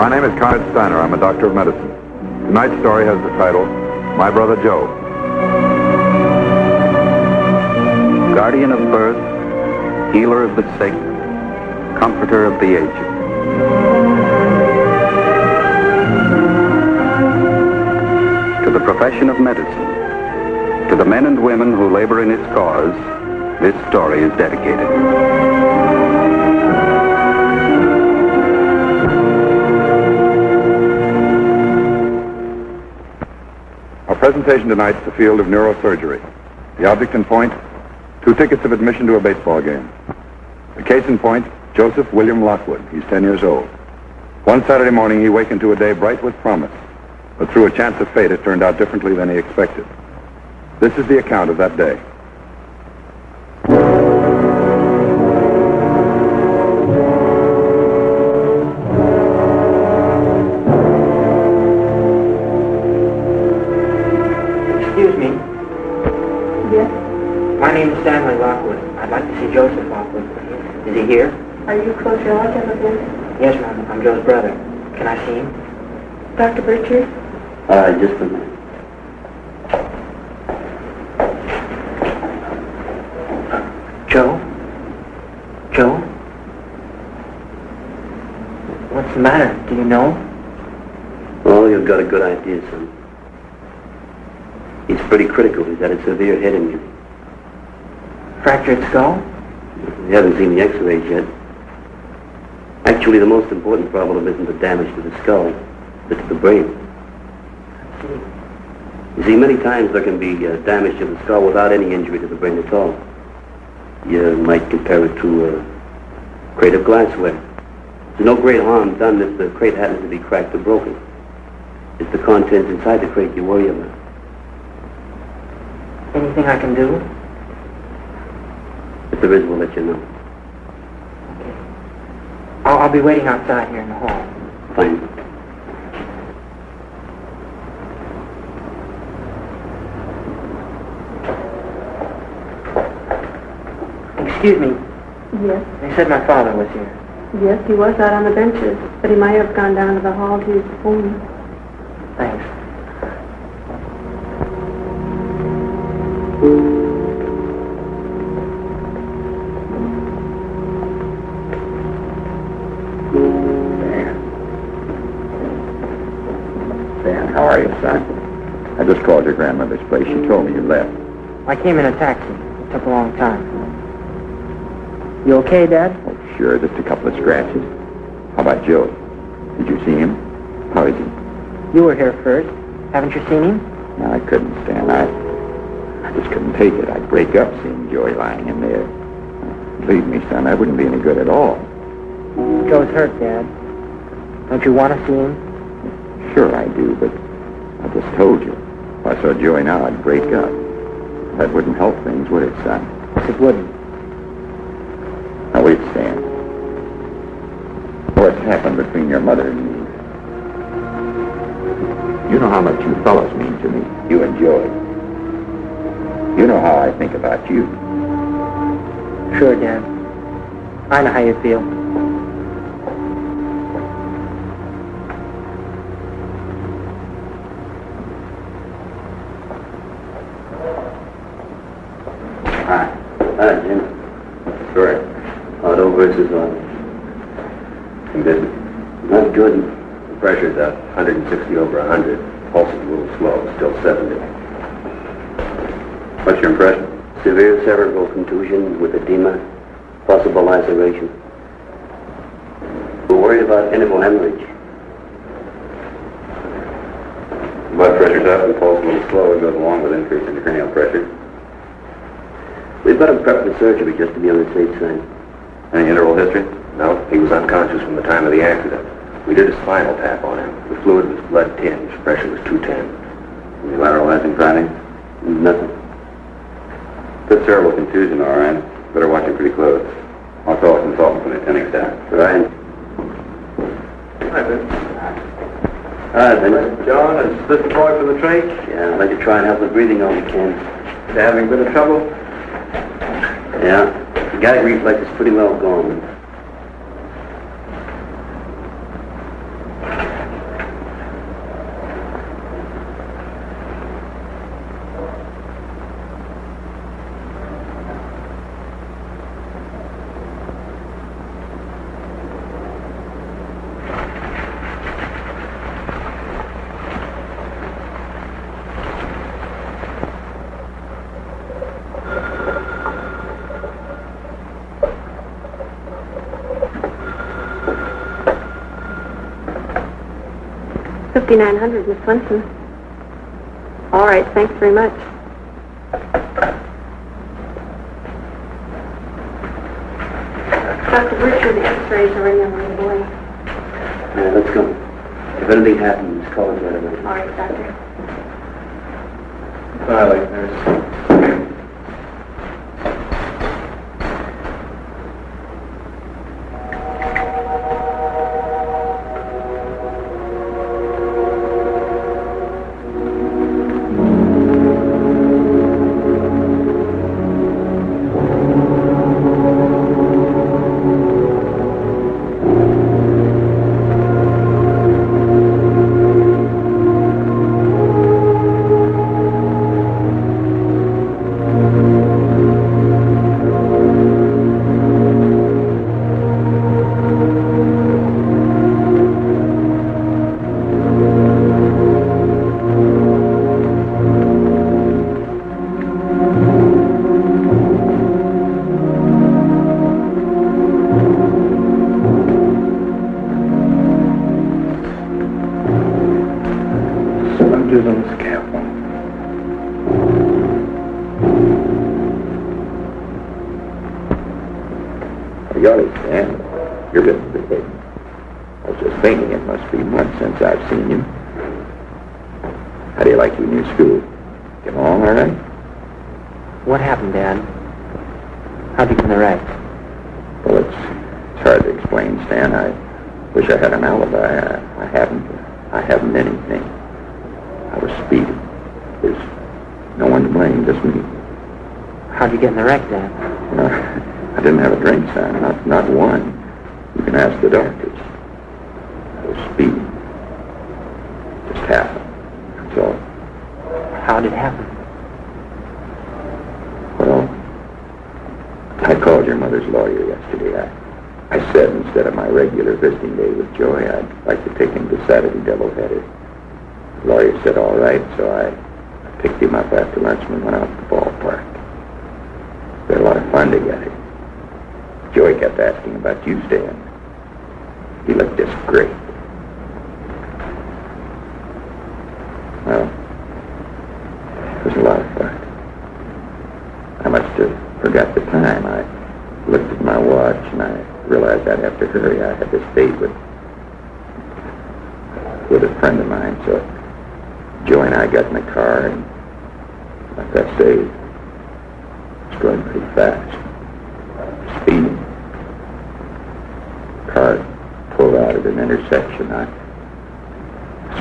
My name is Conrad Steiner. I'm a doctor of medicine. Tonight's story has the title, My Brother Joe. Guardian of birth, healer of the sick, comforter of the aged. To the profession of medicine, to the men and women who labor in its cause, this story is dedicated. Our presentation tonight is the field of neurosurgery. The object in point, 2 tickets of admission to a baseball game. The case in point, Joseph William Lockwood. He's 10 years old. One Saturday morning, he wakened to a day bright with promise. But through a chance of fate, it turned out differently than he expected. This is the account of that day. Excuse me. Yes? My name is Stanley Lockwood. I'd like to see Joseph Lockwood, please. Is he here? Are you close relative of his? Yes, ma'am. I'm Joe's brother. Can I see him? Dr. Birchard? Just a minute. Joe? Joe? What's the matter? Do you know? Well, you've got a good idea, son. He's pretty critical. He's had a severe head injury. Fractured skull? We haven't seen the x-rays yet. Actually, the most important problem isn't the damage to the skull, but to the brain. You see, many times there can be damage to the skull without any injury to the brain at all. You might compare it to a crate of glassware. There's no great harm done if the crate happens to be cracked or broken. It's the contents inside the crate you worry about. Anything I can do? If there is, we'll let you know. Okay. I'll be waiting outside here in the hall. Fine. Excuse me. Yes. They said my father was here. Yes, he was out on the benches, but he might have gone down to the hall to use the phone. Thanks. Dan, how are you, son? I just called your grandmother's place. She told me you left. I came in a taxi. It took a long time. You okay, Dad? Oh, sure, just a couple of scratches. How about Joe? Did you see him? How is he? You were here first. Haven't you seen him? No, I couldn't, Stan. I just couldn't take it. I'd break up seeing Joey lying in there. Believe me, son, I wouldn't be any good at all. Joe's hurt, Dad. Don't you want to see him? Sure I do, but I just told you. If I saw Joey now, I'd break up. That wouldn't help things, would it, son? Yes, it wouldn't. Now, wait, Stan. What's happened between your mother and me? You know how much you fellows mean to me, you and Joey. You know how I think about you. Sure, Dad. I know how you feel. Hi, Jim. Sure. Auto versus auto. Condition. Not good. The pressure's at 160 over 100. Pulse is a little slow, still 70. What's your impression? Severe cerebral contusion with edema, possible laceration. We're worried about interval hemorrhage. Blood pressure's up and pulse a little slow. It goes along with increase in cranial pressure. We've got him prepped for surgery just to be on the safe side. Any interval history? No, he was unconscious from the time of the accident. We did a spinal tap on him. The fluid was blood tinged. Pressure was 210. Any lateralizing findings? Nothing. Good cerebral contusion, all right. Better watch him pretty close. I'll call a consultant from the attending staff. Ryan. Hi, Ben. Hi, Ben. John, is this the boy for the trach? Yeah, I'd like to try and help with breathing all we can. They having a bit of trouble? Yeah, the gag reflex is pretty well gone. 5900, Miss Swenson. All right, thanks very much. Dr. Bircher, the x-rays are ready on the way. Let's go. If anything happens, call us right away. All right, Doctor. Violet, nurse. On the scaffold. You understand? You're getting the big. I was just thinking it must be months since I've seen you. How do you like your new school? Get along all right? What happened, Dad? How'd you get in the wreck? Well, it's hard to explain, Stan. I wish I had an alibi. I haven't anything. I was speeding. There's no one to blame, just me. How'd you get in the wreck, Dad? I didn't have a drink, son. Not one. You can ask the doctors. I was speeding. Just happened. That's all. How'd it happen? Well, I called your mother's lawyer yesterday. I said instead of my regular visiting day with Joy, I'd like to take him to Saturday doubleheader. The lawyer said all right, so I picked him up after lunch and we went out to the ballpark. We had a lot of fun together. Joey kept asking about you, Stan. He looked just great. Well, it was a lot of fun. I must have forgot the time. I looked at my watch and I realized I'd have to hurry. I had this date with a friend of mine, so Joey and I got in the car and, like I say, it's going pretty fast. Speeding. Car pulled out at an intersection. I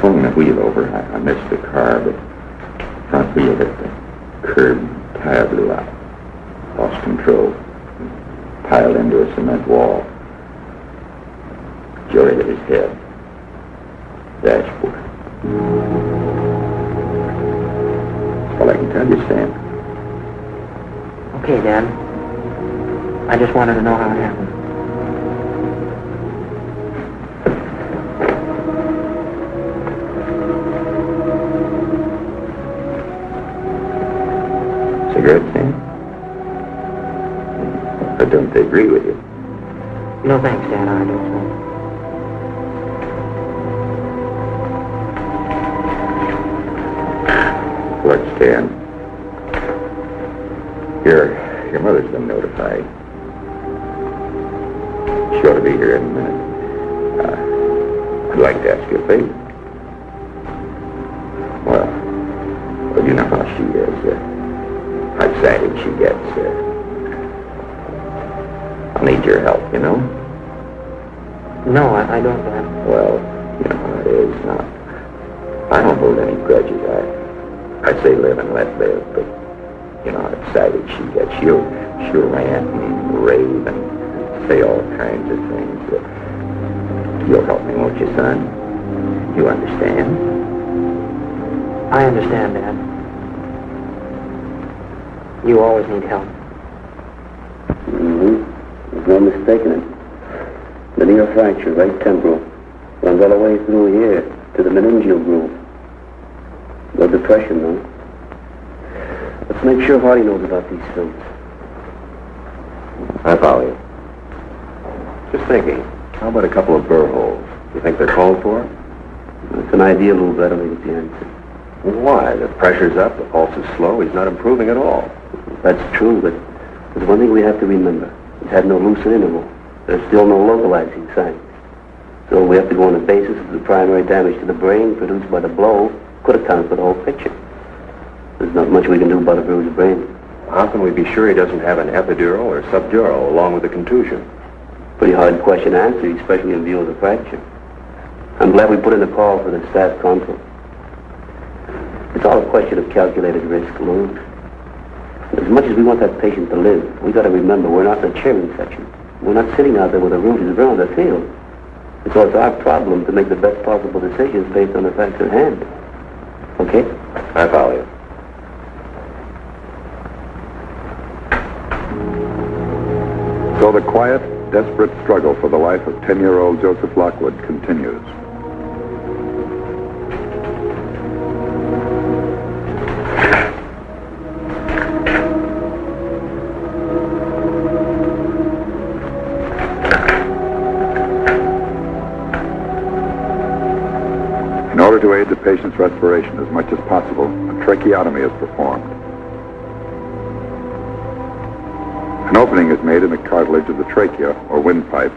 swung the wheel over. I missed the car, but front wheel hit the curb and tire blew out. Lost control. Piled into a cement wall. Joey hit his head. Dashboard. That's all I can tell you, Stan. Okay, Dad. I just wanted to know how it happened. Cigarette, Stan? Or don't they agree with you? No thanks, Dad. I don't smoke. Look, Stan. Your mother's been notified. She ought to be here in a minute. I'd like to ask you a favor. Well, you know how she is. How excited she gets. I'll need your help, you know? No, I don't, Dad. Well, you know how it is. Now, I don't hold any grudges. I say live and let live, but you know how excited she gets. She'll rant and rave and say all kinds of things. You'll help me, won't you, son? You understand? I understand, Dad. You always need help. There's no mistaking it. Linear fracture, right temporal. Runs all the way through here to the meningeal groove. No depression, though. Let's make sure Hardy knows about these films. I follow you. Just thinking, how about a couple of burr holes? You think they're called for? It's an idea, a little better, maybe it's the answer. Why? The pressure's up, the pulse is slow, he's not improving at all. That's true, but there's one thing we have to remember. He's had no lucid interval. There's still no localizing signs. So we have to go on the basis of the primary damage to the brain produced by the blow could account for the whole picture. There's not much we can do about a bruised brain. How can we be sure he doesn't have an epidural or subdural along with the contusion? Pretty hard question to answer, especially in view of the fracture. I'm glad we put in a call for the staff consult. It's all a question of calculated risk, Lou. As much as we want that patient to live, we got to remember we're not in the cheering section. We're not sitting out there with a rooted around the field. And so it's our problem to make the best possible decisions based on the facts at hand. Okay? I follow you. So the quiet, desperate struggle for the life of 10-year-old Joseph Lockwood continues. In order to aid the patient's respiration as much as possible, a tracheotomy is performed. An opening is made in the cartilage of the trachea, or windpipe,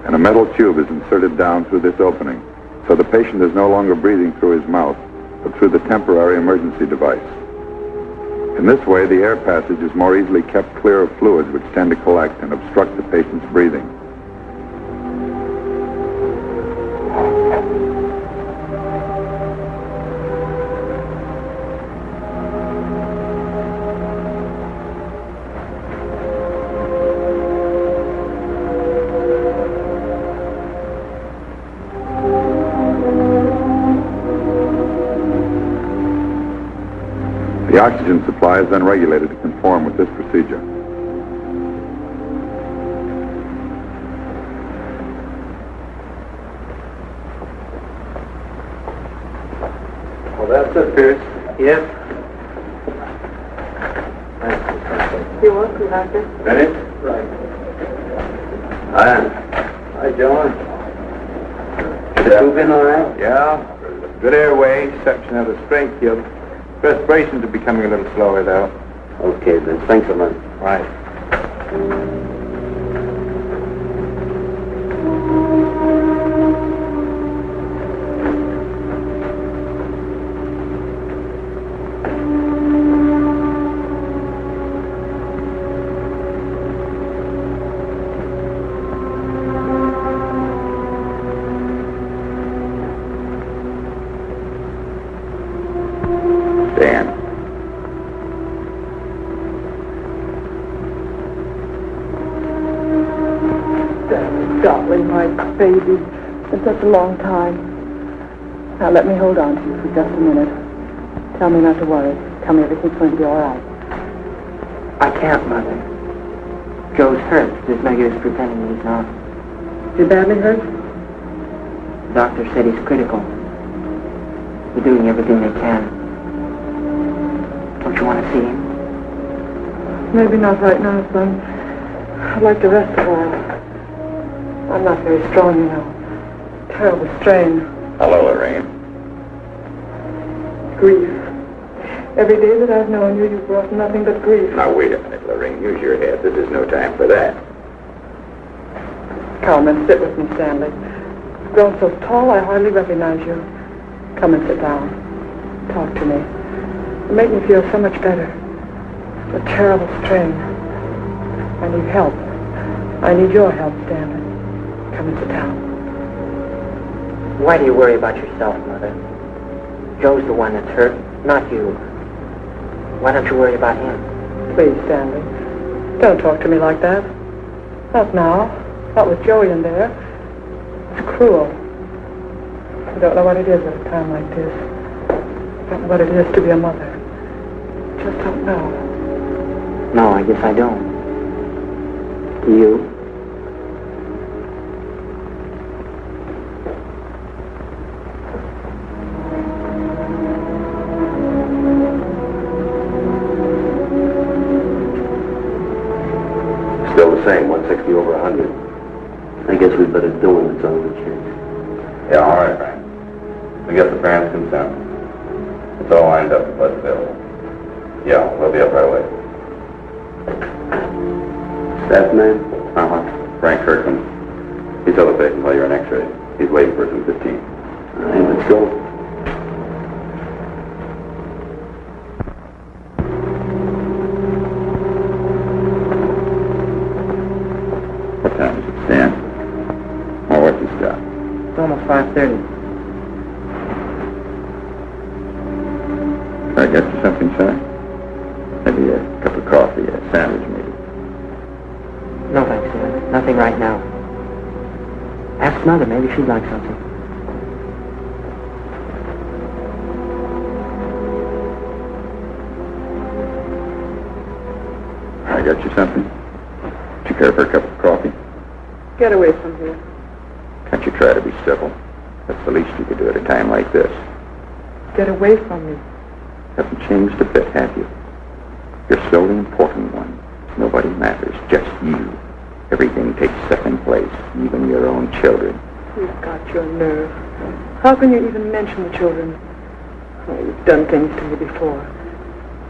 and a metal tube is inserted down through this opening, so the patient is no longer breathing through his mouth, but through the temporary emergency device. In this way, the air passage is more easily kept clear of fluids which tend to collect and obstruct the patient's breathing. The oxygen supply is then regulated to conform with this procedure. Well, that's it, Pierce. Yes? You're welcome, Doctor. Ready? Right. Hi, John. The tube in all right? Yeah, good airway, exception of the strength field. Respirations are becoming a little slower, though. Okay, then. Thanks a lot. Right. Dan. Darling, my baby. It's such a long time. Now let me hold on to you for just a minute. Tell me not to worry. Tell me everything's going to be all right. I can't, Mother. Joe's hurt. There's no use pretending he's not. Is he badly hurt? The doctor said he's critical. They're doing everything they can. Don't you want to see him? Maybe not right now, son. I'd like to rest a while. I'm not very strong, you know. Terrible strain. Hello, Lorraine. Grief. Every day that I've known you, you've brought nothing but grief. Now, wait a minute, Lorraine. Use your head. This is no time for that. Come and sit with me, Stanley. You've grown so tall, I hardly recognize you. Come and sit down. Talk to me. You make me feel so much better. A terrible strain. I need help. I need your help, Stanley. Come and sit down. Why do you worry about yourself, Mother? Joe's the one that's hurt, not you. Why don't you worry about him? Please, Stanley. Don't talk to me like that. Not now. Not with Joey in there. It's cruel. I don't know what it is at a time like this. I don't know what it is to be a mother. Just don't know. No, I guess I don't. Do you? Still the same, 160 over 100. I guess we'd better do it. It's all we can. Yeah, all right, Frank. We get the parents' consent. It's all lined up, but available. Yeah, we'll be up right away. Staff man? Uh-huh. Frank Kirkman. He saw the patient while you're in X-ray. He's waiting for us in 15. All right, let's go. What time is it, Stan? Oh, what's this got? It's almost 5:30. Can I get you something, sir? Maybe a cup of coffee, a sandwich, maybe. No thanks, Stan. Nothing right now. Ask Mother. Maybe she'd like something. I got you something? Would you care for a cup of coffee? Get away from here. Can't you try to be civil? That's the least you could do at a time like this. Get away from me. Haven't changed a bit, have you? You're still the important one. Nobody matters, just you. Everything takes second place, even your own children. You've got your nerve. How can you even mention the children? Oh, you've done things to me before.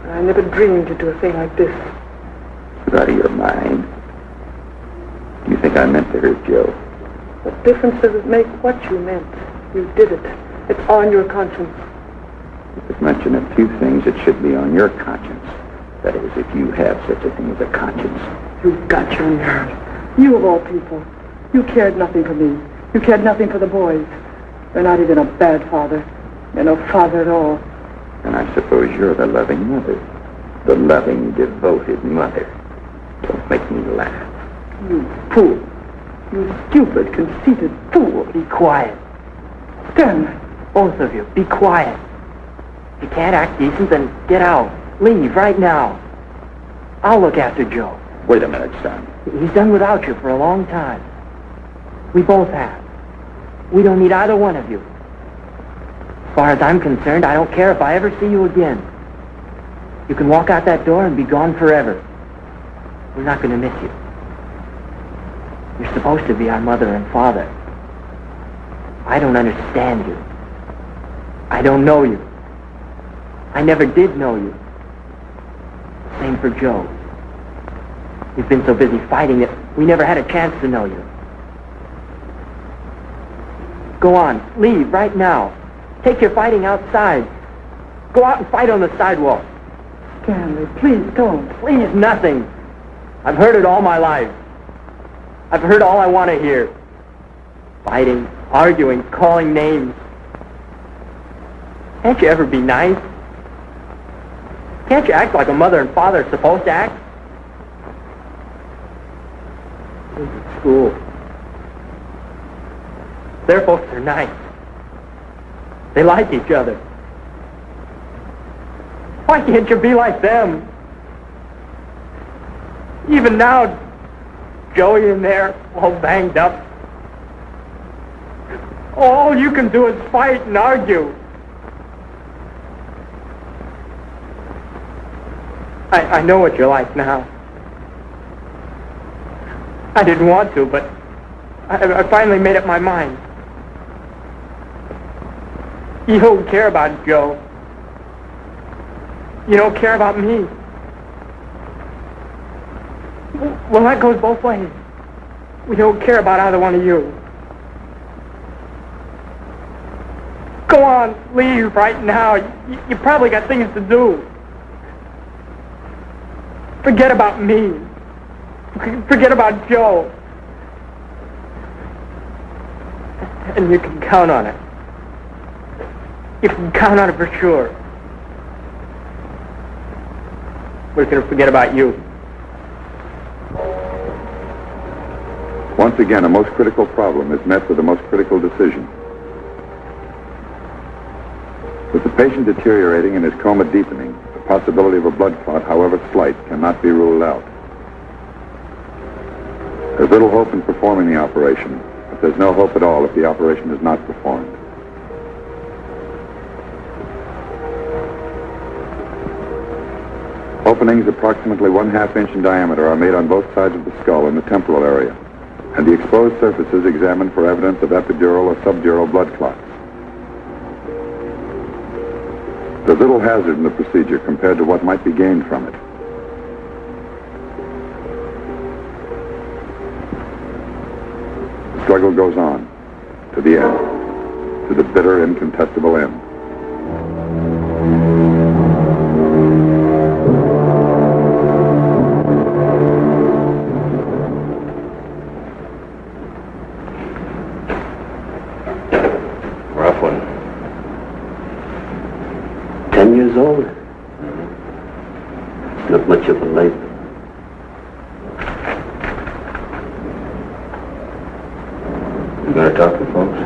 I never dreamed you'd do a thing like this. You out of your mind? Do you think I meant to hurt Joe? What difference does it make what you meant? You did it. It's on your conscience. You could mention a few things that should be on your conscience. That is, if you have such a thing as a conscience. You've got your nerve. You of all people. You cared nothing for me. You cared nothing for the boys. You're not even a bad father. You're no father at all. And I suppose you're the loving mother. The loving, devoted mother. Don't make me laugh. You fool. You stupid, conceited fool. Be quiet. Stanley. Both of you, be quiet. If you can't act decent, then get out. Leave right now. I'll look after Joe. Wait a minute, son. He's done without you for a long time. We both have. We don't need either one of you. As far as I'm concerned, I don't care if I ever see you again. You can walk out that door and be gone forever. We're not going to miss you. You're supposed to be our mother and father. I don't understand you. I don't know you. I never did know you. Same for Joe. We've been so busy fighting that we never had a chance to know you. Go on, leave right now. Take your fighting outside. Go out and fight on the sidewalk. Stanley, please don't. Please, nothing. I've heard it all my life. I've heard all I want to hear. Fighting, arguing, calling names. Can't you ever be nice? Can't you act like a mother and father are supposed to act? Kids at school. Their folks are nice. They like each other. Why can't you be like them? Even now, Joey in there, all banged up. All you can do is fight and argue. I know what you're like now. I didn't want to, but I finally made up my mind. You don't care about Joe. You don't care about me. Well, that goes both ways. We don't care about either one of you. Go on, leave right now. You probably got things to do. Forget about me. Forget about Joe. And you can count on it. You can count on it for sure. We're going to forget about you. Once again, a most critical problem is met with a most critical decision. With the patient deteriorating and his coma deepening, the possibility of a blood clot, however slight, cannot be ruled out. There's little hope in performing the operation, but there's no hope at all if the operation is not performed. Openings approximately 1/2 inch in diameter are made on both sides of the skull in the temporal area, and the exposed surfaces examined for evidence of epidural or subdural blood clots. There's little hazard in the procedure compared to what might be gained from it. The struggle goes on, to the end, to the bitter, incontestable end. Rough one. 10 years old. Not much of a life. You gonna talk to folks?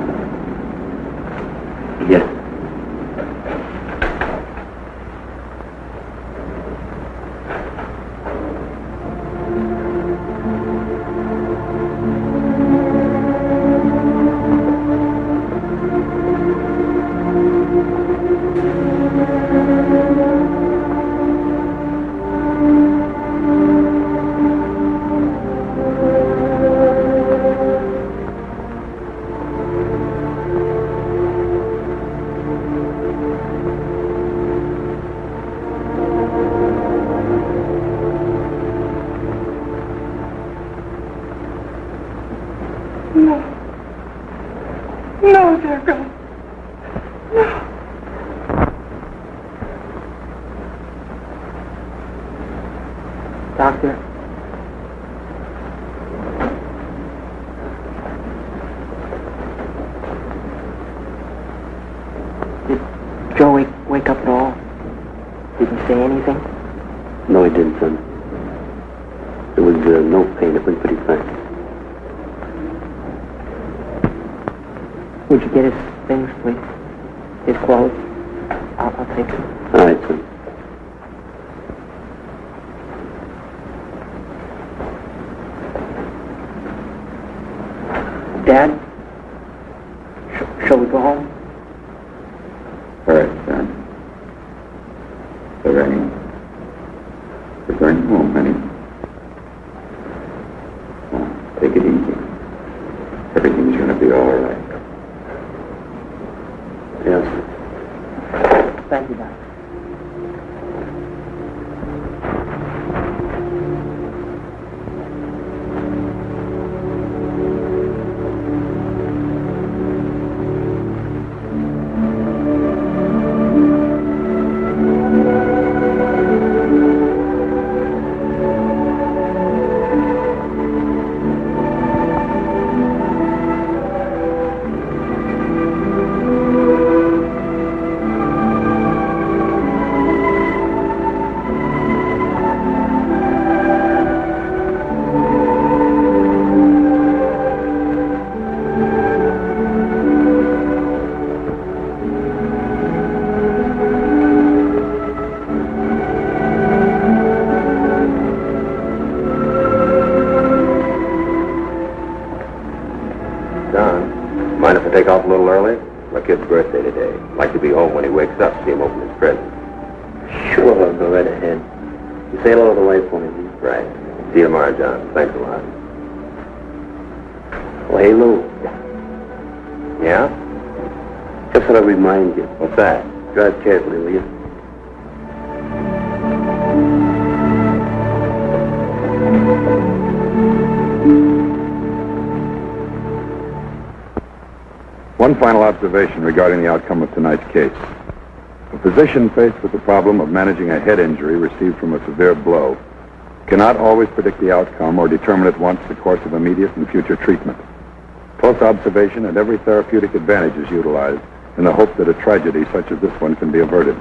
Yeah. No, dear God. No. Doctor. Did Joe wake up at all? Did he say anything? No, he didn't, son. There was no pain. It went pretty fast. Would you get his things, please? His clothes? I'll take them. All right, son. Dad? Shall we go home? All right, son. Lorraine, we're going home, honey. Now, take it easy. Everything's going to be all right. Yes. Thank you, Doc. John, mind if I take off a little early? My kid's birthday today. I'd like to be home when he wakes up, see him open his present. Sure, I'll go right ahead. You say hello to the wife for me, please. Right. See you tomorrow, John. Thanks a lot. Oh, hey, Lou. Yeah? Just thought I'd remind you. What's that? Drive carefully, will you? One final observation regarding the outcome of tonight's case. A physician faced with the problem of managing a head injury received from a severe blow cannot always predict the outcome or determine at once the course of immediate and future treatment. Close observation and every therapeutic advantage is utilized in the hope that a tragedy such as this one can be averted.